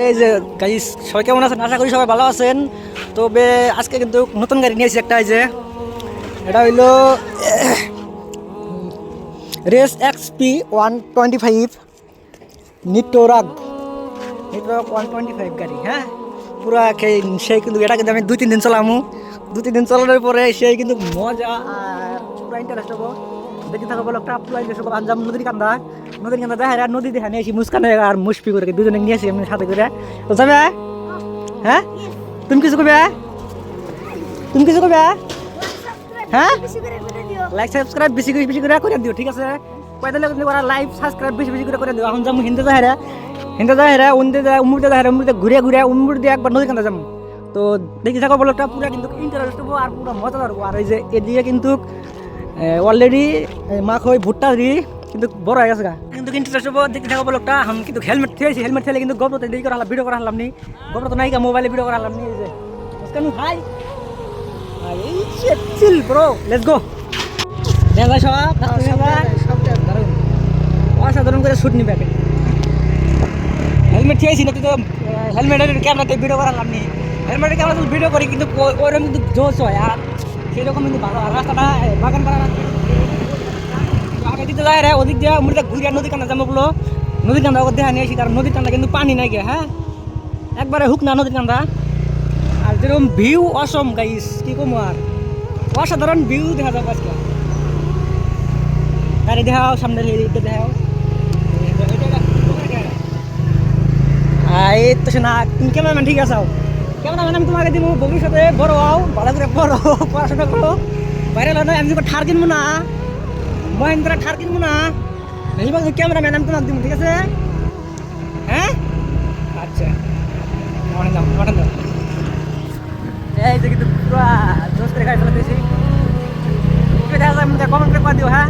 এই যে গাইস সবাই কেমন আছেন? আশা করি সবাই ভালো আছেন। তবে আজকে কিন্তু নতুন গাড়ি নিয়েছি একটা, এই যে এটা হইলো রেস এক্সপি 125 নিটোরাগ 125 গাড়ি। হ্যাঁ, পুরা সেই কিন্তু এটা কিন্তু আমি 2-3 দিন চালামু। 2-3 দিন চালানোর পরে সেই কিন্তু মজা আর পুরা ইন্টারেস্ট হবো। দেখি থাকো বলো একটা পুরা ইন্টারেস্ট হবো। আনজাম নদীর কান্দা দেখা আর নদী দেখা নিয়েছি মুস্কান আর মুশফি করে দুজনে নিয়েছি আমি সাথে করে। তো যাবে? হ্যাঁ, তুমি কিছু করবে? তুমি কিছু করবে? হ্যাঁ, লাইক সাবস্ক্রাইব বেশি করে করে দিও, ঠিক আছে? পয়দা কিন্তু ওরা লাইক সাবস্ক্রাইব বেশি করে দিও। এখন যাবো হিন্দে যাহেরা উন্দে যায় উমুরতে যাহেরা উমুরতে ঘুরে উমুর দিয়ে একবার নদী কান্দা যাবো। তো দেখি থাকো বলো একটা পুরা কিন্তু ইন্টারেস্ট হবো আর পুরো মজা করবো। আর এই যে এদিকে কিন্তু অলরেডি মাখই ভুট্টা দিই কিন্তু বড় হয়ে গেছে কিন্তু ইন্টারেস্ট হবো। দেখতে থাকো বলো একটা। আমি কিন্তু হেলমেট খেয়েছি, হেলমেট খেলে কিন্তু গপ্রতে দেরি করা হলাম, ভিডিও করা হলাম নি। গপ্র তো নাই মোবাইলে ভিডিও করা হলাম নি। এই যে হাই এই চিল ব্রো, লেটস গো। দেখা সব দারুণ অসাধারণ করে শুট নিবে। হেলমেট খেয়েছি না, তুই তো হেলমেটের ক্যামেরাতে ভিডিও করা হলাম নি। হেলমেটের ক্যামেরা ভিডিও করি কিন্তু ওইরকম কিন্তু জোশ হয় আর সেরকম কিন্তু ভালো। আর রাস্তাটা বাগান পাড়া আগে দিতে যায় রে, ওদিক দিয়ে আমরা ঘুরে নদী কান্দা যাবো বলো। নদী কান্দা ওকে দেখা নিয়েছি, কারণ নদীর কান্দা কিন্তু পানি নাই গিয়ে। হ্যাঁ, একবারে হুক না নদীর কান্দা। আর যেরকম ভিউ অসম গাইস, কি কম আর অসাধারণ ভিউ দেখা যাবে আজকে। গাড়ি দেখাও, সামনে দেখাও। এই তো শোনা, তুমি ক্যামেরাম্যান ঠিক আছো? ক্যামেরাম্যান আমি তোমাকে দিব, ভবিষ্যতে বড় হও, ভালো করে বড় পড়াশোনা করো, বাইরে নয়। আমি যদি ঠার কিনবো না, মহেন্দ্রা ঠার কিনবো না, বেশিরভাগ ক্যামেরাম্যান আমি তোমাকে দিব, ঠিক আছে? হ্যাঁ, আচ্ছা, এই যে কিন্তু পুরা জোস করে গাড়ি চালাতেছি। কমেন্ট করে কয়ে দিও। হ্যাঁ,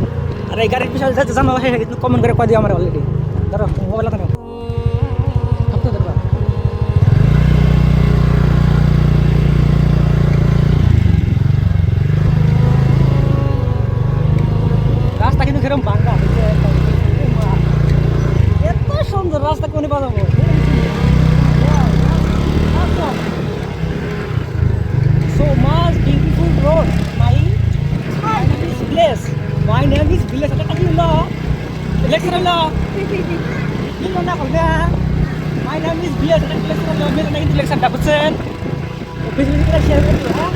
আর এই গাড়ির পিছনে যাতে জানো হ্যাঁ কিন্তু কমেন্ট করে কয়ে দিও আমার অলরেডি। ধরো মোবাইল ধরো রাস্তা কিন্তু সেরকম বাঙ্গা এত সুন্দর রাস্তা কোনে বাজাবো। So much beautiful road. My name is Bliss. My name is Bliss. Apa kau lo? Lecturer lo. Ni mana kau ya? My name is Bliss. Apa lecturer lo? Mereka nak lecture dapat sen. Office kita share dulu ha.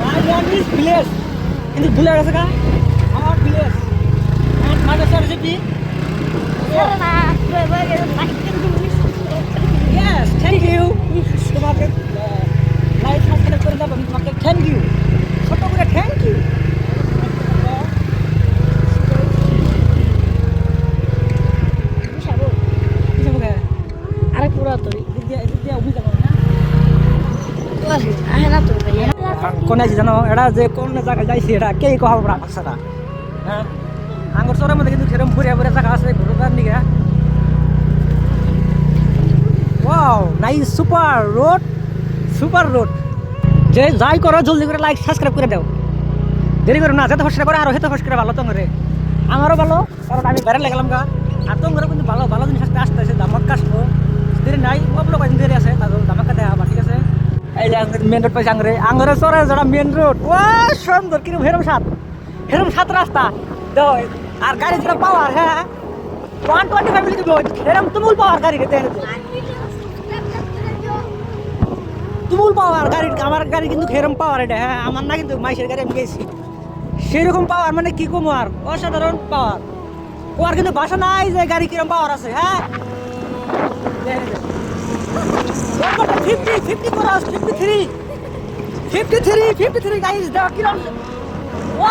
My name is Bliss. Ini boleh rasa kah? Our Bliss. And mana sir jadi? Sir na, berbagai macam jenis. Yes, thank you. তোমাকে like subscribe করে দাও, আমি তোমাকে thank you, ছোট করে thank you. আরে পুরা তো কোন আছে জানো? এটা যে কোন জায়গায় যাইছি এটা কে কহা ভাষাটা। হ্যাঁ, আঙ্গুর চরের মধ্যে কিন্তু সেরকম বুড়িয়া জায়গা আছে ঘুরবার নিকে। Wow, nice, super road. যে যাই করো জলদি করে লাইক সাবস্ক্রাইব করে দাও, দেরি করো না। যেতে ফসকা করে আর হেতে ফসকা ভালো তো করে আমারও ভালো, কারণ আমি বাইরে লেগেলাম গা। আর তো কিন্তু ভালো ভালো জিনিস আসতে আসে দামাক্কা আসবো। দেরি নাই, ওগুলো কয়েকদিন দেরি আছে, তাদের দামাক্কা দেখা আবার, ঠিক আছে? এই যে মেন রোড পাইছে আঙ্গুরে চরে যারা মেন রোড। ও সুন্দর, কিরকম হেরম সাত রাস্তা দেখ। আর গাড়ি যেটা পাওয়ার, হ্যাঁ 125 মিলি হেরম তুমুল পাওয়ার গাড়ি তুমুল পাওয়ার গাড়ি। আমার গাড়ি কিন্তু হেরম পাওয়ার এটা। হ্যাঁ, আমার না কিন্তু মাইসের গাড়ি আমি গেছি সেরকম পাওয়ার, মানে কি কম আর অসাধারণ পাওয়ার। ওর কিন্তু বাসা নাই যে গাড়ি কিরম পাওয়ার আছে। হ্যাঁ, 53 গাইস দাও কিরম ও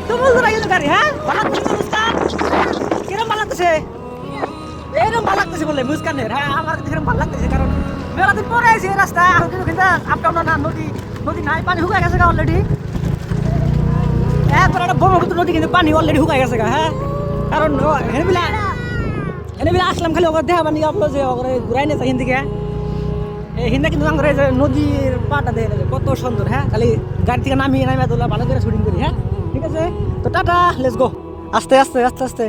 তুমুল গাড়ি। হ্যাঁ, ভালো কিরম ভালো লাগতেছে, এরকম ভালো লাগতেছে বলে মুস্কানের। হ্যাঁ, আমার এরকম ভালো লাগতেছে, কারণ মেলা দিন পরে আছে রাস্তা। এখন কিন্তু আপ ডাউন না, নদী নাই, পানি শুকায় গেছে অলরেডি। একবার একটা ব্রহ্মপুত্র নদী কিন্তু পানি অলরেডি শুকায় গেছে। হ্যাঁ, কারণ হেনে আসলাম খালি ওকে দেখা পানি আপনার যে ঘুরাই নিয়েছে হিন্দি থেকে। এই হিন্দা কিন্তু আমরা যে নদীর পাটা দেখে কত সুন্দর। হ্যাঁ, খালি গাড়ি থেকে নামিয়ে তোলা ভালো করে শুটিং করি। হ্যাঁ, ঠিক আছে, তো টাটা, লেটস গো। আস্তে আস্তে।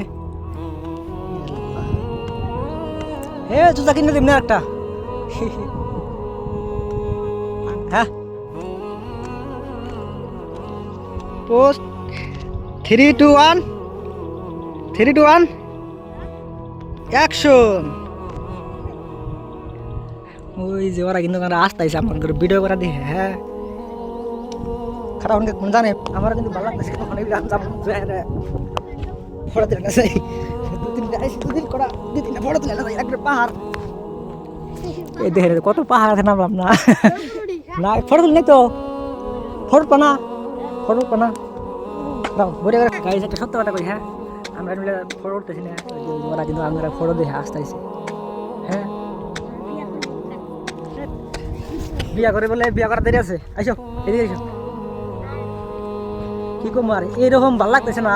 হে জুতা কিনে দিম না একটা হ্যাঁ পোস্ট 3 2 1 3 2 1 অ্যাকশন ওই যে ওরা কিন্তু আসতেছে আমার করে ভিডিও করা দিয়ে হ্যাঁ খারাপ অনেক কোন জানে আমার কিন্তু ভালো লাগতেছে অনেক গান যাব ফটো দিলে না সেই দুদিন করা দুদিন ফটো দিলে না একটা পাহাড় এই দেখেন কত পাহাড় আছে নামলাম না না ফটো তুলি নাই তো ফটো পানা দাও বলে গাড়ি একটা সত্য কথা কই হ্যাঁ আমরা মিলে ফটো উঠতেছি না ওরা কিন্তু আমরা ফটো দেখে আসতেছি হ্যাঁ বিয়া করে বলে বিয়া করা দেরি আছে আইসো এদিকে আইসো কি কম আর এরকম ভাল লাগতেছে না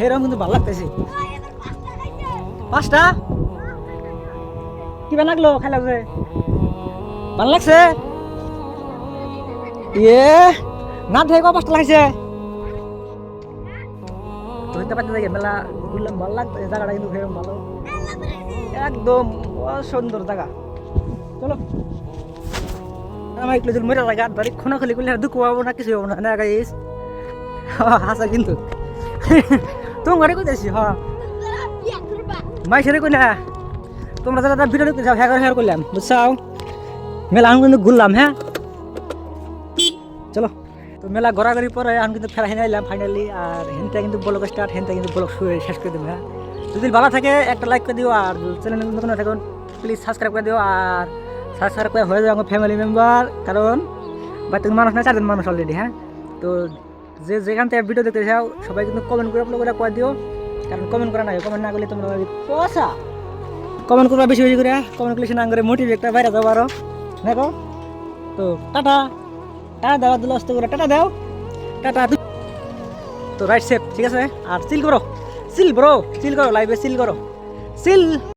এরকম কিন্তু ভাল লাগতেছে 5টা কি লাগলো খাই লাগছে ভাল লাগছে না দেখো 5টা লাগছে ধরতে পারতে দেখে মেলা ঘুরলাম ভালো লাগতেছে জায়গাটা কিন্তু সেরকম ভালো একদম সুন্দর জায়গা চলো আমার একটু যদি মরে জায়গা ধরে খোনাখুলি করলে দুঃখ পাবো না কিছু পাবো না গাইস হাসা কিন্তু তোমার ঘরে কোথায় হ্যাঁ মাই সেরে কই না তোমরা যারা ভিডিও দেখতে যাও হ্যাঁ করলাম বুঝছাও মেলা আমি কিন্তু ঘুরলাম হ্যাঁ চলো তো মেলা ঘোরাঘুরি পরে আমি কিন্তু ফেরা হেনে এলাম ফাইনালি আর হেনটা কিন্তু ব্লগ স্টার্ট হেনটা কিন্তু ব্লগ শেষ করে দেবো হ্যাঁ যদি ভালো থাকে একটা লাইক করে দিও আর চ্যানেল নতুন থাকুন প্লিজ সাবস্ক্রাইব করে দিও আর সাবস্ক্রাইব করে হয়ে যাও আমার ফ্যামিলি মেম্বার কারণ বাড়িতে মানুষ না 4 জন মানুষ অলরেডি হ্যাঁ তো যে যেখান থেকে ভিডিও দেখতে চাও সবাই কিন্তু কমেন্ট করে আপলোড করে দিও কারণ কমেন্ট করা না কমেন্ট না করলে তোমরা পয়সা কমেন্ট করবা বেশি বেশি করে কমেন্ট করলে না করে মোটিভ একটা বাইরে যাবো আরো দেখো তো টাটা দাও দিল আসতে করে টাটা দাও টাটা তো রাইট সেফ ঠিক আছে আর চিল করো লাইভে চিল করো